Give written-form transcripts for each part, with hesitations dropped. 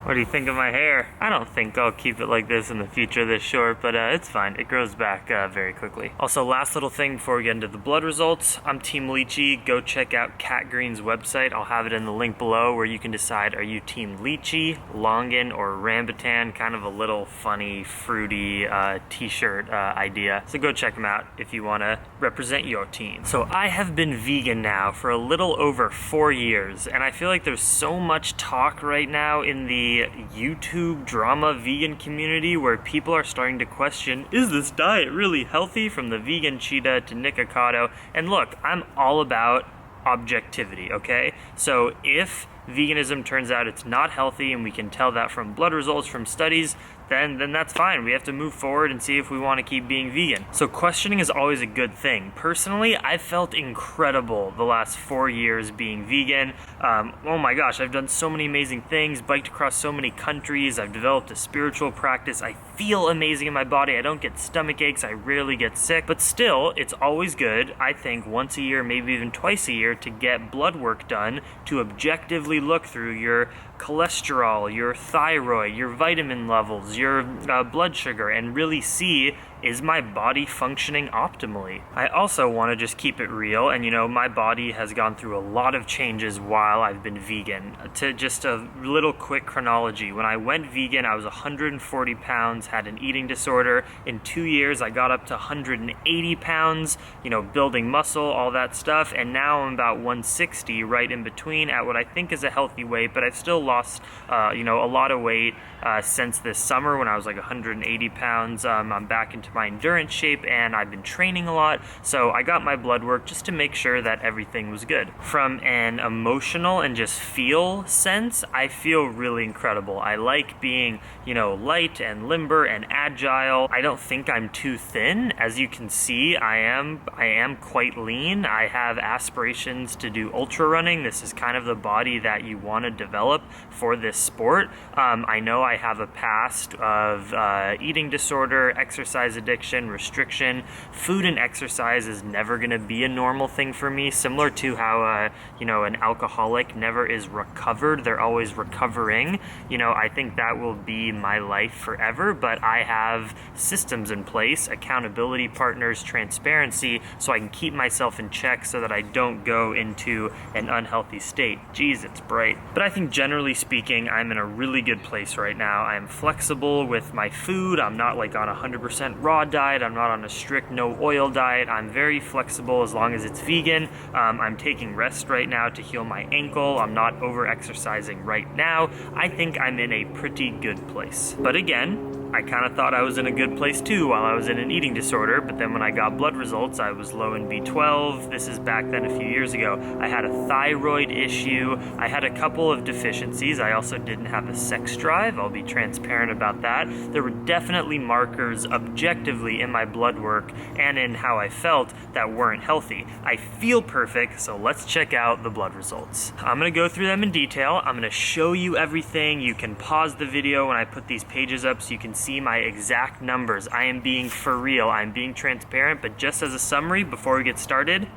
What do you think of my hair? I don't think I'll keep it like this in the future, this short, but it's fine. It grows back very quickly. Also, last little thing before we get into the blood results, I'm Team Lychee. Go check out Cat Green's website. I'll have it in the link below where you can decide, are you Team Lychee, Longan, or Rambutan? Kind of a little funny, fruity t-shirt idea. So go check them out if you want to represent your team. So I have been vegan now for a little over 4 years, and I feel like there's so much talk right now in the YouTube drama vegan community where people are starting to question, is this diet really healthy, from the vegan cheetah to Nikocado? And look, I'm all about objectivity, okay? So if veganism turns out it's not healthy, and we can tell that from blood results, from studies, then that's fine. We have to move forward and see if we want to keep being vegan. So questioning is always a good thing. Personally, I've felt incredible the last 4 years being vegan. Oh my gosh, I've done so many amazing things, biked across so many countries, I've developed a spiritual practice, I feel amazing in my body, I don't get stomach aches, I rarely get sick, but still, it's always good, I think, once a year, maybe even twice a year, to get blood work done to objectively look through your cholesterol, your thyroid, your vitamin levels, your blood sugar, and really see, is my body functioning optimally? I also want to just keep it real, and my body has gone through a lot of changes while I've been vegan. To just a little quick chronology, when I went vegan, I was 140 pounds, had an eating disorder. In 2 years, I got up to 180 pounds, building muscle, all that stuff, and now I'm about 160, right in between, at what I think is a healthy weight, but I've still lost, a lot of weight since this summer when I was like 180 pounds. I'm back into my endurance shape, and I've been training a lot, so I got my blood work just to make sure that everything was good. From an emotional and just feel sense, I feel really incredible. I like being, light and limber and agile. I don't think I'm too thin. As you can see, I am quite lean. I have aspirations to do ultra running. This is kind of the body that you want to develop for this sport. I know I have a past of eating disorder, exercise addiction, restriction. Food and exercise is never going to be a normal thing for me, similar to how an alcoholic never is recovered, they're always recovering. I think that will be my life forever, but I have systems in place, accountability partners, transparency, so I can keep myself in check so that I don't go into an unhealthy state. Jeez, it's bright. But I think generally speaking, I'm in a really good place right now. I'm flexible with my food. I'm not like on 100% raw diet. I'm not on a strict no oil diet. I'm very flexible as long as it's vegan. I'm taking rest right now to heal my ankle. I'm not over exercising right now. I think I'm in a pretty good place. But again, I kind of thought I was in a good place too while I was in an eating disorder, but then when I got blood results, I was low in B12. This is back then a few years ago. I had a thyroid issue. I had a couple of deficiencies. I also didn't have a sex drive. I'll be transparent about that. There were definitely markers objectively in my blood work and in how I felt that weren't healthy. I feel perfect, so let's check out the blood results. I'm gonna go through them in detail. I'm gonna show you everything. You can pause the video when I put these pages up so you can see my exact numbers. I am being for real. I'm being transparent, but just as a summary before we get started,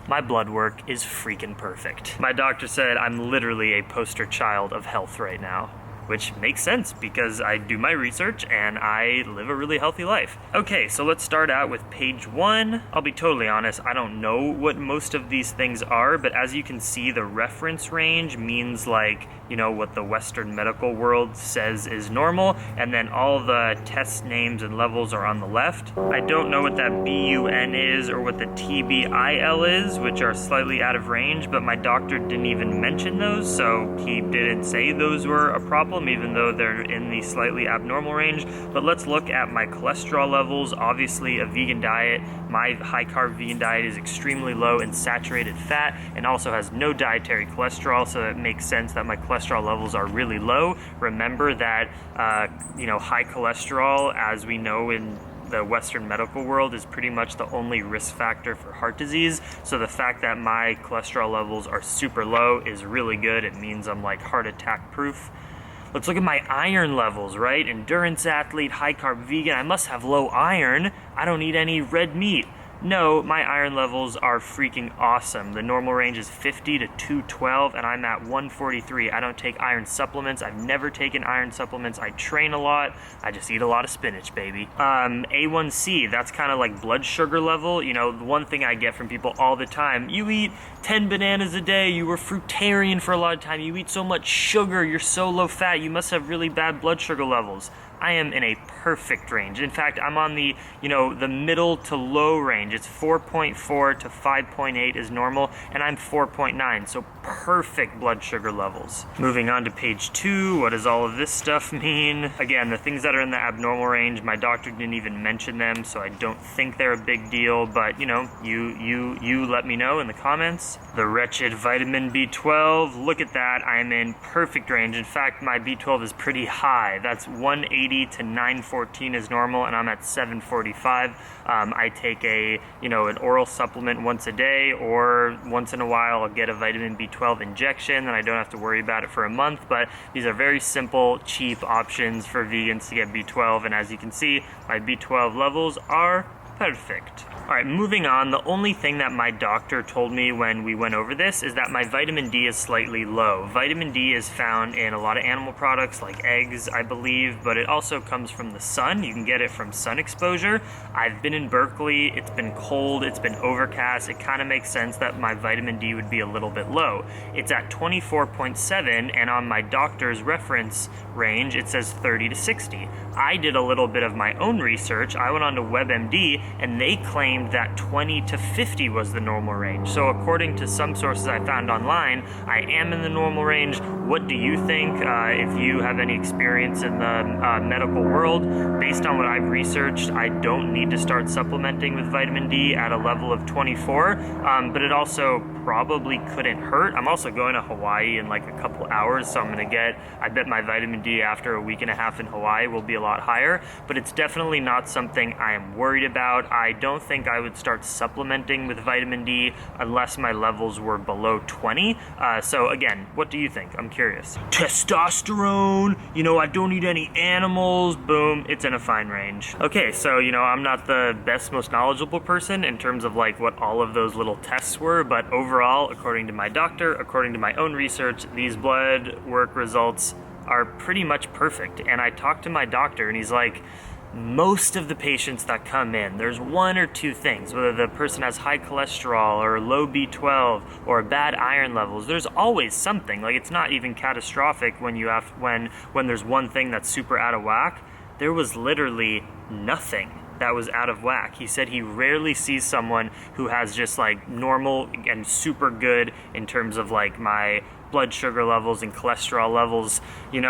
my blood work is freaking perfect. My doctor said I'm literally a poster child of health right now, which makes sense because I do my research and I live a really healthy life. Okay, so let's start out with page 1. I'll be totally honest, I don't know what most of these things are, but as you can see, the reference range means like, what the Western medical world says is normal, and then all the test names and levels are on the left. I don't know what that BUN is or what the TBIL is, which are slightly out of range, but my doctor didn't even mention those, so he didn't say those were a problem, even though they're in the slightly abnormal range. But let's look at my cholesterol levels. Obviously, a vegan diet, my high-carb vegan diet is extremely low in saturated fat and also has no dietary cholesterol, so it makes sense that my cholesterol levels are really low. Remember that, high cholesterol, as we know in the Western medical world, is pretty much the only risk factor for heart disease. So the fact that my cholesterol levels are super low is really good. It means I'm like heart attack proof. Let's look at my iron levels, right? Endurance athlete, high carb vegan. I must have low iron. I don't eat any red meat. No, my iron levels are freaking awesome. The normal range is 50 to 212, and I'm at 143. I don't take iron supplements. I've never taken iron supplements. I train a lot. I just eat a lot of spinach, baby. A1C, that's kind of like blood sugar level. You know, the one thing I get from people all the time, you eat 10 bananas a day, you were fruitarian for a lot of time, you eat so much sugar, you're so low fat, you must have really bad blood sugar levels. I am in a perfect range. In fact, I'm on the, the middle to low range. It's 4.4 to 5.8 is normal, and I'm 4.9, so perfect blood sugar levels. Moving on to page 2, what does all of this stuff mean? Again, the things that are in the abnormal range, my doctor didn't even mention them, so I don't think they're a big deal, but you let me know in the comments. The wretched vitamin B12, look at that, I'm in perfect range. In fact, my B12 is pretty high. That's 180 to 914 is normal, and I'm at 745. I take an oral supplement once a day, or once in a while I'll get a vitamin B12 injection, and I don't have to worry about it for a month. But these are very simple, cheap options for vegans to get B12, and as you can see, my B12 levels are perfect. All right, moving on. The only thing that my doctor told me when we went over this is that my vitamin D is slightly low. Vitamin D is found in a lot of animal products like eggs, I believe, but it also comes from the sun. You can get it from sun exposure. I've been in Berkeley. It's been cold. It's been overcast. It kind of makes sense that my vitamin D would be a little bit low. It's at 24.7, and on my doctor's reference range, it says 30 to 60. I did a little bit of my own research. I went on to WebMD, and they claimed that 20 to 50 was the normal range. So according to some sources I found online, I am in the normal range. What do you think? If you have any experience in the medical world, based on what I've researched, I don't need to start supplementing with vitamin D at a level of 24, but it also probably couldn't hurt. I'm also going to Hawaii in like a couple hours, so I'm gonna get, I bet my vitamin D after a week and a half in Hawaii will be a lot higher, but it's definitely not something I am worried about. I don't think I would start supplementing with vitamin D unless my levels were below 20. So again, what do you think? I'm curious. Testosterone, I don't eat any animals, boom, it's in a fine range. Okay, so I'm not the best, most knowledgeable person in terms of like what all of those little tests were, but overall, according to my doctor, according to my own research, these blood work results are pretty much perfect. And I talked to my doctor and he's like, most of the patients that come in, there's one or two things, whether the person has high cholesterol or low B12 or bad iron levels, there's always something. Like, it's not even catastrophic when you have, when there's one thing that's super out of whack. There was literally nothing that was out of whack. He said he rarely sees someone who has just like normal and super good in terms of like my blood sugar levels and cholesterol levels, and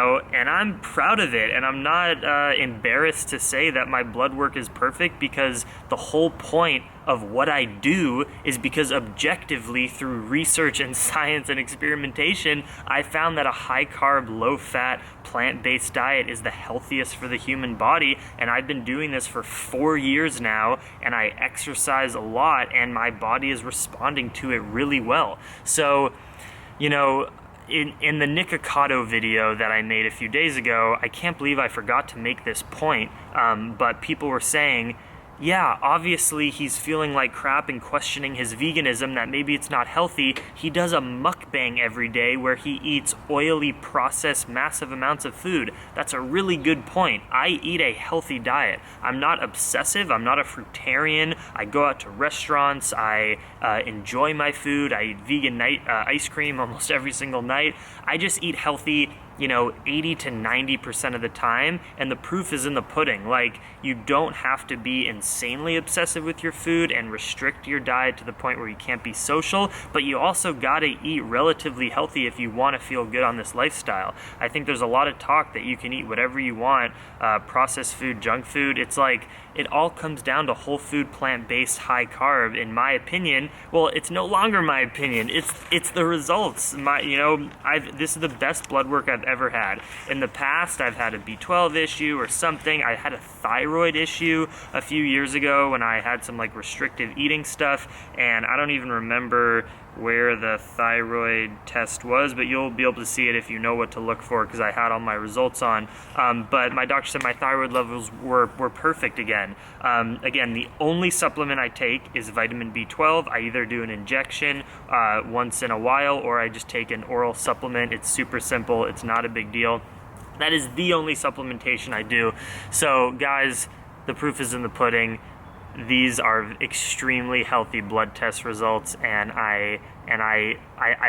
I'm proud of it, and I'm not embarrassed to say that my blood work is perfect, because the whole point of what I do is because objectively, through research and science and experimentation, I found that a high-carb, low-fat, plant-based diet is the healthiest for the human body, and I've been doing this for 4 years now, and I exercise a lot, and my body is responding to it really well. So, in the Nikocado video that I made a few days ago, I can't believe I forgot to make this point, but people were saying, yeah, obviously he's feeling like crap and questioning his veganism, that maybe it's not healthy. He does a mukbang every day where he eats oily, processed, massive amounts of food. That's a really good point. I eat a healthy diet. I'm not obsessive. I'm not a fruitarian. I go out to restaurants. I enjoy my food. I eat vegan ice cream almost every single night. I just eat healthy 80 to 90% of the time, and the proof is in the pudding. Like, you don't have to be insanely obsessive with your food and restrict your diet to the point where you can't be social, but you also gotta eat relatively healthy if you want to feel good on this lifestyle. I think there's a lot of talk that you can eat whatever you want, processed food, junk food. It's like, it all comes down to whole food, plant-based, high carb, in my opinion. Well, it's no longer my opinion. It's the results. This is the best blood work I've ever had. In the past, I've had a B12 issue or something. I had a thyroid issue a few years ago when I had some like restrictive eating stuff, and I don't even remember where the thyroid test was, but you'll be able to see it if you know what to look for, because I had all my results on. But my doctor said my thyroid levels were perfect again. Again, the only supplement I take is vitamin B12. I either do an injection once in a while, or I just take an oral supplement. It's super simple. It's not a big deal. That is the only supplementation I do. So guys, the proof is in the pudding. These are extremely healthy blood test results, and I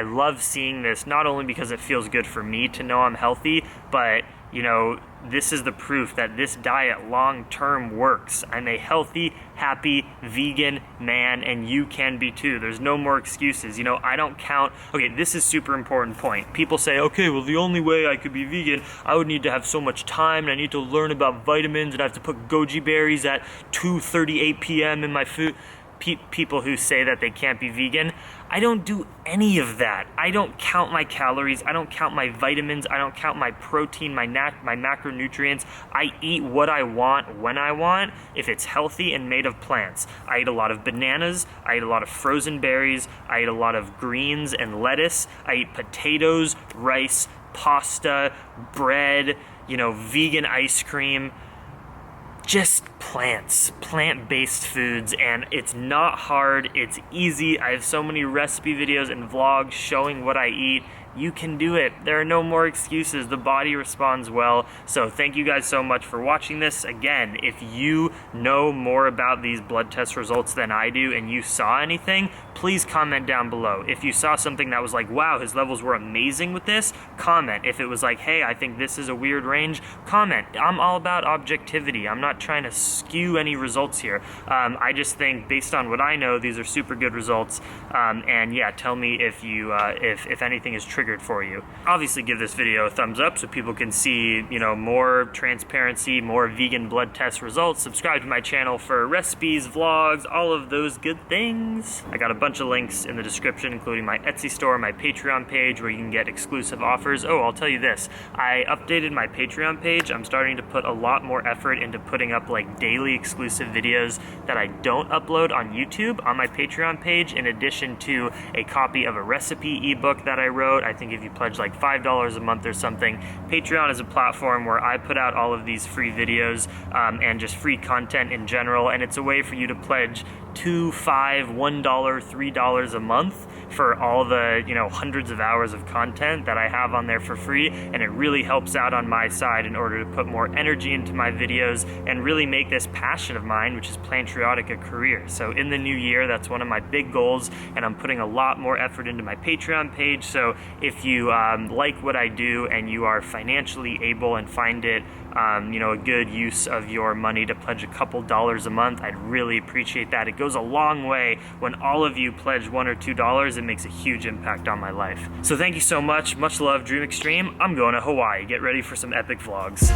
love seeing this, not only because it feels good for me to know I'm healthy, but you know, this is the proof that this diet long term works. I'm a healthy, happy, vegan man, and you can be too. There's no more excuses. You know, I don't count. Okay, this is super important point. People say, okay, well, the only way I could be vegan, I would need to have so much time, and I need to learn about vitamins, and I have to put goji berries at 2:38 p.m. in my food. People who say that they can't be vegan, I don't do any of that. I don't count my calories, I don't count my vitamins, I don't count my protein, my macronutrients. I eat what I want, when I want, if it's healthy and made of plants. I eat a lot of bananas, I eat a lot of frozen berries, I eat a lot of greens and lettuce, I eat potatoes, rice, pasta, bread, you know, vegan ice cream. Just plants, plant-based foods, and it's not hard, it's easy. I have so many recipe videos and vlogs showing what I eat. You can do it. There are no more excuses. The body responds well. So thank you guys so much for watching this. Again, if you know more about these blood test results than I do and you saw anything, please comment down below. If you saw something that was like, wow, his levels were amazing with this, comment. If it was like, hey, I think this is a weird range, comment. I'm all about objectivity. I'm not trying to skew any results here. I just think based on what I know, these are super good results. And yeah, tell me if you if anything is triggered for you. Obviously give this video a thumbs up so people can see, you know, more transparency, more vegan blood test results. Subscribe to my channel for recipes, vlogs, all of those good things. I got a bunch of links in the description, including my Etsy store, my Patreon page, where you can get exclusive offers. Oh, I'll tell you this, I updated my Patreon page. I'm starting to put a lot more effort into putting up like daily exclusive videos that I don't upload on YouTube on my Patreon page, in addition to a copy of a recipe ebook that I wrote. I think if you pledge like $5 a month or something. Patreon is a platform where I put out all of these free videos and just free content in general, and it's a way for you to pledge $2, $5, $1, $3 a month for all the, you know, hundreds of hours of content that I have on there for free, and it really helps out on my side in order to put more energy into my videos and really make this passion of mine, which is Plantriotic, a career. So in the new year, that's one of my big goals, and I'm putting a lot more effort into my Patreon page. So if you like what I do and you are financially able and find it you know, a good use of your money to pledge a couple dollars a month, I'd really appreciate that. It goes a long way. When all of you pledge $1 or $2, it makes a huge impact on my life. So thank you so much. Much love, Dream Extreme. I'm going to Hawaii. Get ready for some epic vlogs.